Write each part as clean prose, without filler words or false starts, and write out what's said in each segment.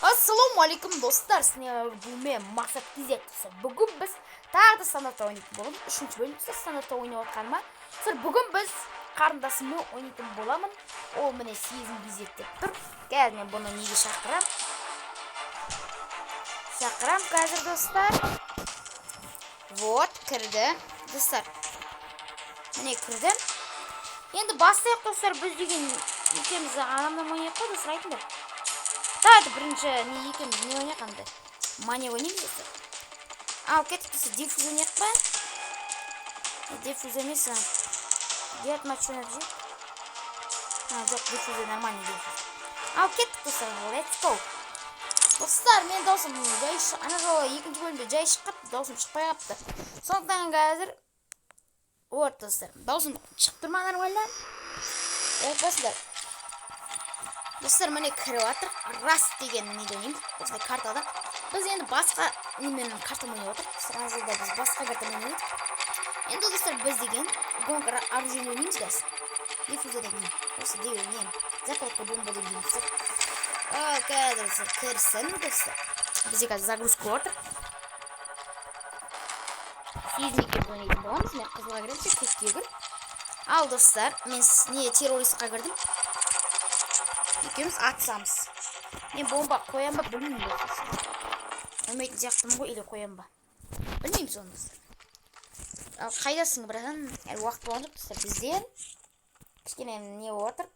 Ассалаумағалейкум достар, сіздермен мақсат кезектесі. Бүгін біз тағы да стандартта ойнайтын боламыз. Үшінші бөлімде стандартта ойнап жатқаныма. Бүгін біз қарындасыммен ойнайтын боламын. Ол міне сезім кезектеп тұр. Қазір мен бұны неге шақырам? Шақырам қазір достар. Вот, кірді. Достар, міне кірді. Енді бастайық достар, біз деген екеуміз адамнан ойнайық қой достар, айтыңдар. Тағы бірінші не екенбіз не ойнайық андай. Мания ойнаймыз достар. Ал кеттік достар, диффуз ойнайық па? Диффуз емес, делать матч ойнап жейік. Жоқ, диффуз нормальный диффуз. Ал кеттік достар, let's go. Достар, мен даусым жай шық, ана жолы екінші бөлімде жай шыққап, даусым шықпай қапты. Сондықтан қазір вот достар, даусым шығып тұрма нормально. Айтпасыздар. Достар, міне кіріп жатыр. Рас деген неде ойнаймыз. Осындай картада. Біз енді басқа немен картамен ойнап отырмыз. Сразу да біз басқа картамен ойнайық. Енді достар, біз деген гонка оружиен ойнаймыз қазір. Диффуза деген. Осы деу не? Закладка бомба деген достар. Қазір достар кірсін достар. Бізде қазір загрузка отыр. Сезімекпен ойнайтын боламыз. Мен қызылға кіремін, сен көкке кір. Ал достар, мен не террористқа кірдім. Екеуміз атсамыз. Мен бомба қоям ба, білмеймін достар. Өмейтін сияқтымын ғой, или қоям ба. Білмеймін соны достар. Ал қайдасың, братан? Уақыт болған жоқ достар. Бізден кішкене не отыр.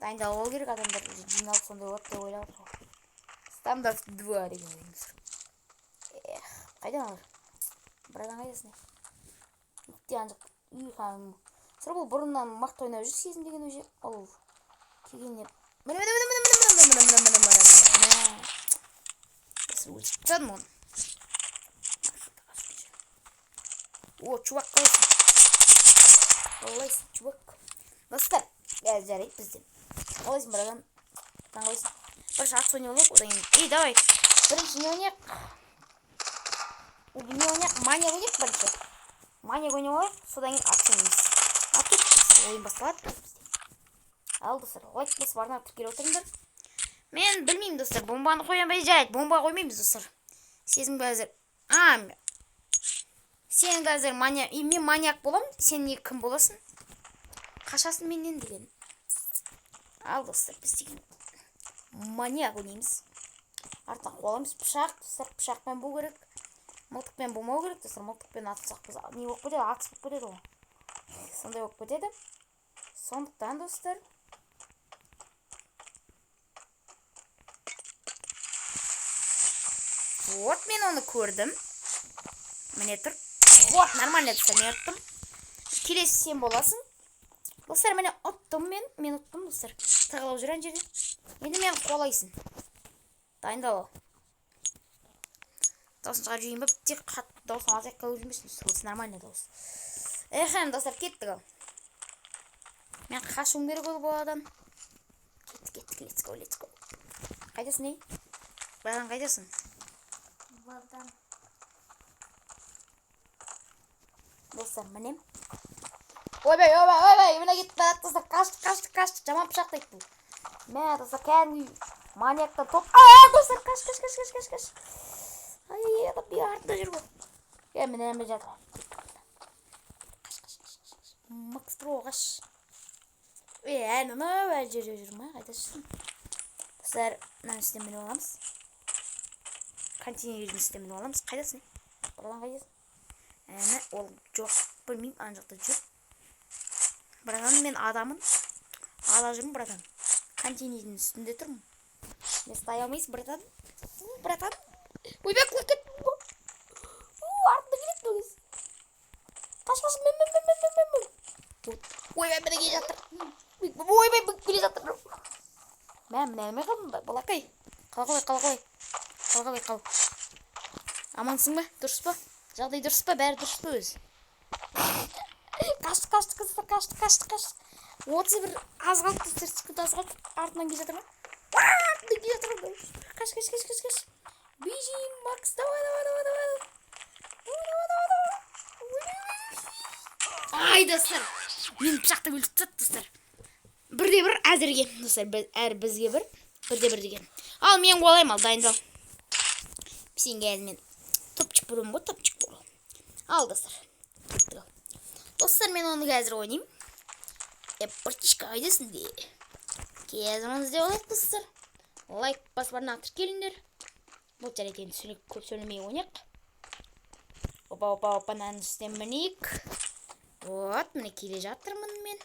Дайындалып алу керек, адамдар жиналып сондай от деп ойлап отыр. Стандарт 2 деген ойымыз. Қайдан алыр? Братан қайдасың? Иттен жоқ. Үй ханым. Сыр бұл бұрыннан мақты ойнап жүр, сезім деген өзі. Ол келгенде Тадым он. О, чувак, қалайсың? Қалайсың, чувак? Достар, қазір жарайды бізден. Қалайсың, братан? Қалайсың? Бірінші ат ойнап алайық, одан кейін. Давай. Бірінші не ойнайық? Не ойнайық? Мания ойнайық бірінші. Мания ойнап алайық, содан кейін ат ойнаймыз. Ат кетіп, ойын басталады. Ал достар, лайк басып арнап тіркеліп отырыңдар. Мен білмеймін достар, бомбаны қоямыз жарайды. Бомба қоймаймыз достар. Сезім қазір. Сен қазір мен маньяк боламын. Сен не кім боласың? Қашасың менен деген. Ал достар, біз деген маньяк ойнаймыз. Артынан қолаймыз пышақ, достар, пышақпен болу керек. Мылтықпен болмау керек достар. Мылтықпен атсақ біз не болып кетеді? Атыс болып кетеді ғой. Сондай болып кетеді. Сондықтан достар, вот мен оны көрдім. Міне тұр. Вот, нормально достар, мен ұттым. Келесі сен боласың. Достар, міне ұттым мен ұттым достар. Тағылау жүрген жерде. Енді мен қолайсың. Дайындал. Даусын шығарып жейін біп, тек қатты даусын азайыққа өлмесін. Осы нормально дауыс. Достар, кеттік ал. Мен қашуым керек ол боладан. Кеттік, let's go. Қайдасың, ей? Братан, қайдасың? Братан. Достар, мінем. Ойбай, міне кетіп барады достар. Қашты. Жаман пышақ дейді бұл. Мә, достар, кәдімгі маньяктан топ. Достар, қаш. Адам бір артында жүр ғой. Міне жатыр. Макс Про, қаш. Жүрма, қайда жүрсің? Достар, мынаны істемені оламыз. Контейнердің істемені оламыз. Қайдасың? Братан, қайдасың? Ол жоқ, білмеймін, ана жақта жүр. Братан, мен адамын. Ала жүрмін, братан. Контейнердің үстінде тұрмын. Мен стай алмайсың, братан. Братан. Ойбай, құлып кеттім. Артында келеді бұл кез. Қаш, мен. Ойбай, міне келе жатыр. Ойбай, келе жатыр. Міне әмей қалдым ба, балақай. Қал. Амансың ба? Дұрыс па? Жағдай дұрыс па? Бәрі дұрыс па өзі? Қашты. 31 аз қалды, сертификат аз қалды. Артынан келе жатыр ма? Қаш. Бежим, Макс, давай. Ай, достар. Мен пышақты өлтіріп достар. Бірде бір әзірге, достар, бізге бірде бір деген. Ал мен қолайым, ал дайындал. Сен келді мен топчик бұрым ғой, топчик бұрым. Ал достар. Достар, мен оны қазір ойнайым. Бұртышқа қайдасың де. Қазір оны іздеп алайық достар. Лайк баспарына атыр келіңдер. Бұл жар екен көп сөйлемей ойнайық. Опа, нәнің үстен мінейік. Вот, міне келе жатырмын мен.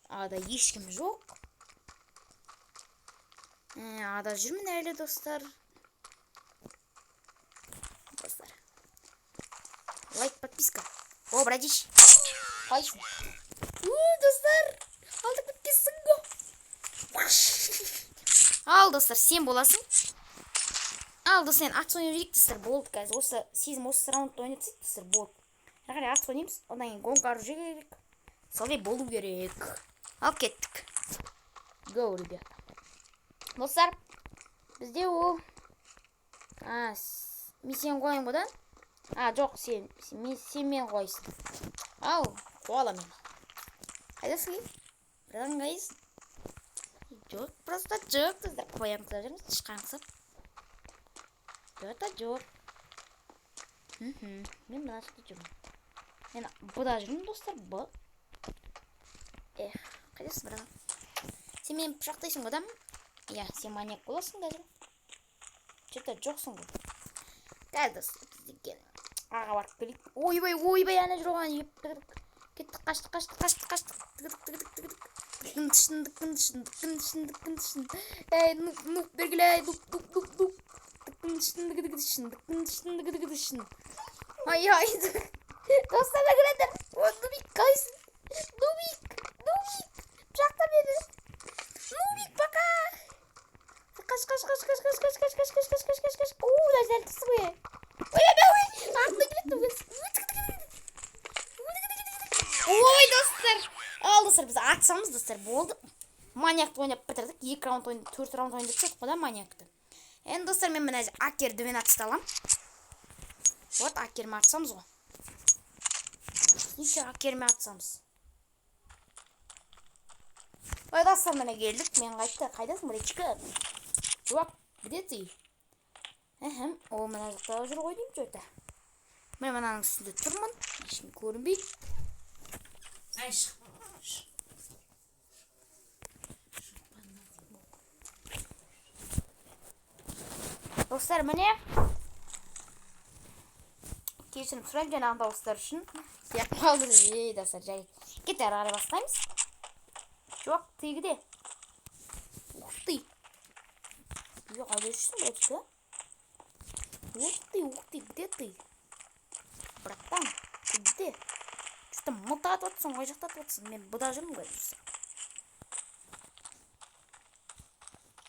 Ада ешкім жоқ. Ада жүрмін әлі достар. Лайк, подписка. О, братиш. Қайсың? Достар. Алдық бітпесің го. Ал, достар, сен боласың. Ал, достар, ат ойнап жүрейік, достар. Болды, қазір. Осы сезім, осы раунд ойнап сөйт, достар. Болды. Әрі ат ойнаймыз. Одан кейін гонка ару керек. Солай болу керек. Ал, кеттік. Go, ребята. Достар, бізде ол... Мен сен қойын бұдан? Жоқ, сен мен қойсын. Ау, қуала мен. Қайдасың ей? Бірдан қайсың? Жоқ, просто жоқ, достар. Қоям тұза жүрміз, шыққанқысып. Жоқ. Мен бұдан шықты жүрмін. Мен бұда жүрмін, достар, бұ. Қайдасың бірдан? Сен мен пышақтайсың бұдан? Я, сен маньяк боласың да жүр. Что-то жоқсың ғой. Қазір достар, біздеген. Аға барып келейік. Ойбай, ана жүр оған еп. Кеттік, қаштық. Шындық. Нуп бергілей, нуп. Ай, достар да кіретір. Нубик, қайсың? Нубик. Пышақта мені. Нубик, пока. Қаш. Дәждәл тұсы ғой. Ой, артына келеттім өз. Ой, достар. Ал, достар, біз атсамыз, достар, болды. Маньякты ойнап бітірдік. 2 раунд ойнап, 4 раунд ойнап сөйтіп қода маньякты. Енді, достар, мен мына акер 12 алам. Вот, акерме атсамыз ғой. Неше акерме атсамыз. Ой, достар, міне келдік. Мен қайтты. Қайдасың, біречкі? Жоқ, где ты? Ол мына жақта жүр ғой деймін жөйті. Мен мынаның үстінде тұрмын. Ешкім көрінбейді. Ай, шық. Достар, міне. Кешірім сұрайым жаңағы дауыстар үшін. Сияқ қалды. Достар, жай. Кетер ары бастаймыз. Жоқ, тегіде. Ұқты. Yok, ayırırsın bırakı. Где ты? Братан, ты где? Что-то мотать отсың, ойжақтат отсың. Мен бұда жүрмін ғой жүрсің.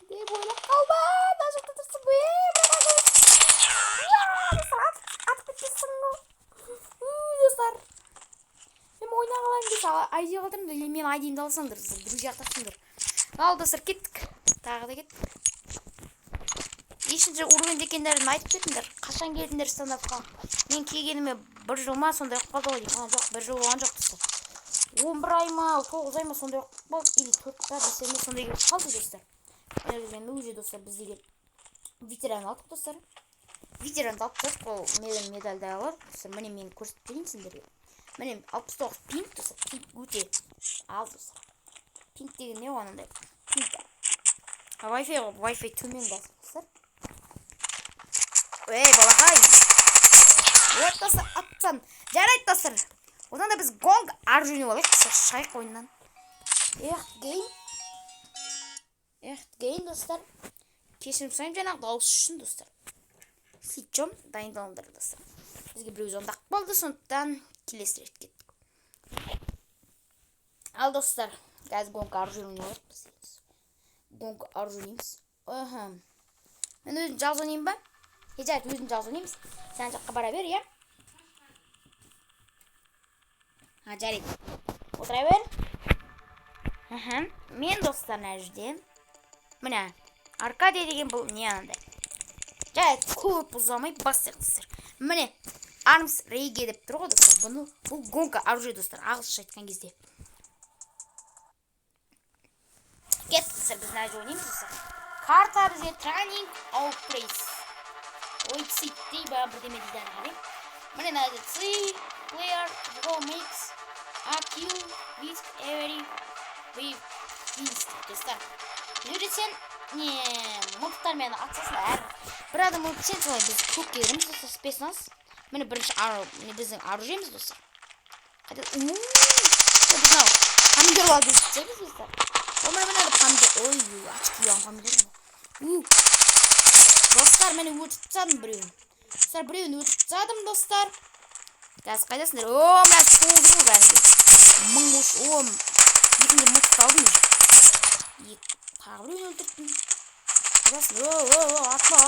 Деп ойлап қалба, да жақта тұрсың ғой. Атып кетесің ғой. Достар. Мен ойна қалайын десе, айдей қалдырмын да, мен айдейімді алсаңдар, друзья ақтасыңдар. Ал, достар, кеттік. Тағы да кеттік. Ешінші уровень декендерін айтып кетіңдер. Қашан келдіңдер стандартқа? Мен келгеніме 1 жыл ма сондай қалды ғой деймін. Жоқ, 1 жыл болған жоқ достар. 11 ай ма, 9 ай ма сондай болды. Или 4 та 5 ме сондай келіп қалды достар. Мен уже достар біздегі ветеран алдық достар. Ветеран алып тұрып, ол медальді алар. Міне мен көрсетіп берейін сендерге. Міне 69 пинг достар. Пинг өте аз достар. Пинг деген не оғанандай? Пинг. Wi-Fi төмен достар. Балақай. Вот достар, аттан. Жарайды достар. Одан да біз гонг ар жөніп алайық. Шайық ойыннан. Гейм достар. Кешірім сұрайым жаңағы дауыс үшін достар. Сөйтсем, дайындалыңдар достар. Бізге біреу жондақ болды, сондықтан келесі рет кеттік. Ал достар, қазір гонг ар жөніп алайық. Гонг ар жөнейміз. Мен өзім жалғыз ойнайым ба? Жарайды, өзім жалғыз ойнаймыз. Сен жаққа бара бер, я? Жарайды. Отыра бер. Мен достар нәжден. Міне, Аркадия деген бұл не анандай. Жарайды, көп ұзамай бастайық достар. Міне, Армс Рейге деп тұр ғой достар. Бұл гонка оружие достар, ағылшынша айтқан кезде. Кеттік достар, біз нәжде ойнаймыз достар. карта бізге тренинг outplace. Ой, ситтей баған бірдеме дейді әрі. Міне нәді player go makes a kill with every wins. Достар, үйретсен, мылтықтармен атсасын әр. Бір адам өтсен солай біз көк келеріміз достар, спецназ. Міне біздің оружиеміз достар. Қайда, біздің помидор алып өтсеміз достар. Міне помидор, ой, açık yiyen pomidor mu? Dostlar, meni ötüp tsadım bireuni. Dostlar, bireuni ötüp tsadım dostlar. Қазір қайдасыңдар? Мына соғып жүр бәрінде. Мың бош, екінде мылтық алдым. Тағы біреуін өлтірттім. Қайдасың? Атла.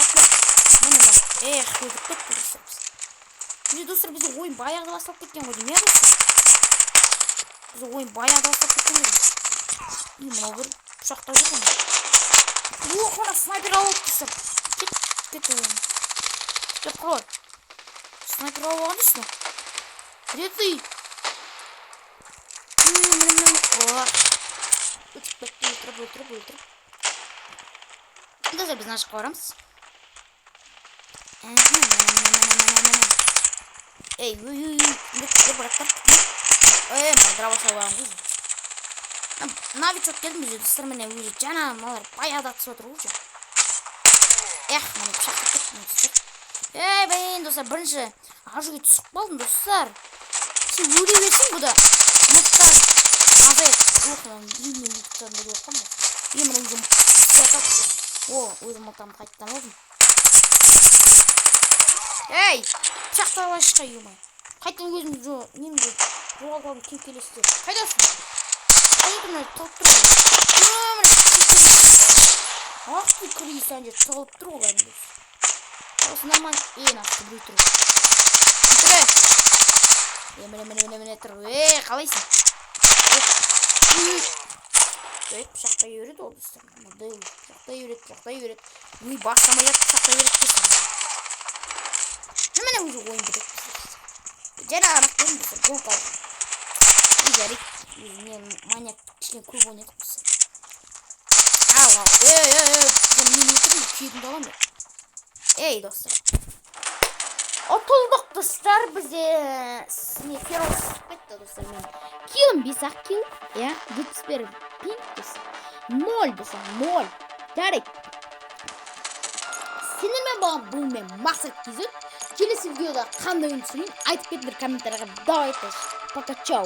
Міне, өлтіріп кетті достар біз. Достар, бізде ойын баяғыда басталып кеткен ғой деймін, достар. Бізде ойын баяғыда басталып кеткен ғой. Мынау бір пышақтау жүрген. Мына снайпер алып достар. Кет. Кет құрой. Снайпер алып алған дейсің? Где ты? Өлтіріп. Достар, біз нашыққа барамыз. Эй, браттар. Дровосау алған ғой. Новичок келдім бізде, достар, міне өзі жаңа малар баяғыда атысып отыр ғой. Міне пышақтап кеттім достар. Бәйін достар, бірінші ажуға түсіп қалдым достар. Сен өле берсің бұда. Мұттар азайып. Үйімнен үйттен бөлі оққан ба? Емін өзім өзім мұттан қайттан олдым. Пышақтар алашқа үйімай. Қайттан өзім немді жоғалғалым кем келесіздер. Қайдасың? Қайдасың? Тұлып тұр ғой. Ақты күрей сәнде тұлып тұр ғой бәрінде. Осы норман ақты біреу тұр. Міне тұр. Қалайсың? Пышақтай өрет ол достар. Пышақтай өрет. Бастамай ет пышақтай өрет кесін. Міне өзі ойын бітет. Жаңа анақ көрін достар. Гол қалды. Жарик. Мен маньяк кішкен көп ойнедік достар. Мен өтірім күйетімді алам бе? Достар. Отылдық достар, бізде ферол сып кетті достар мен. Килім 5-ақ кил, 21 пинг достар. 0 достар, 0. Жарик. Сендермен болған бұл мен мақсат кезіп, келесі видеода қандай ойын түсірейін айтып кетіңдер комментарияға. Давай, пока, чау.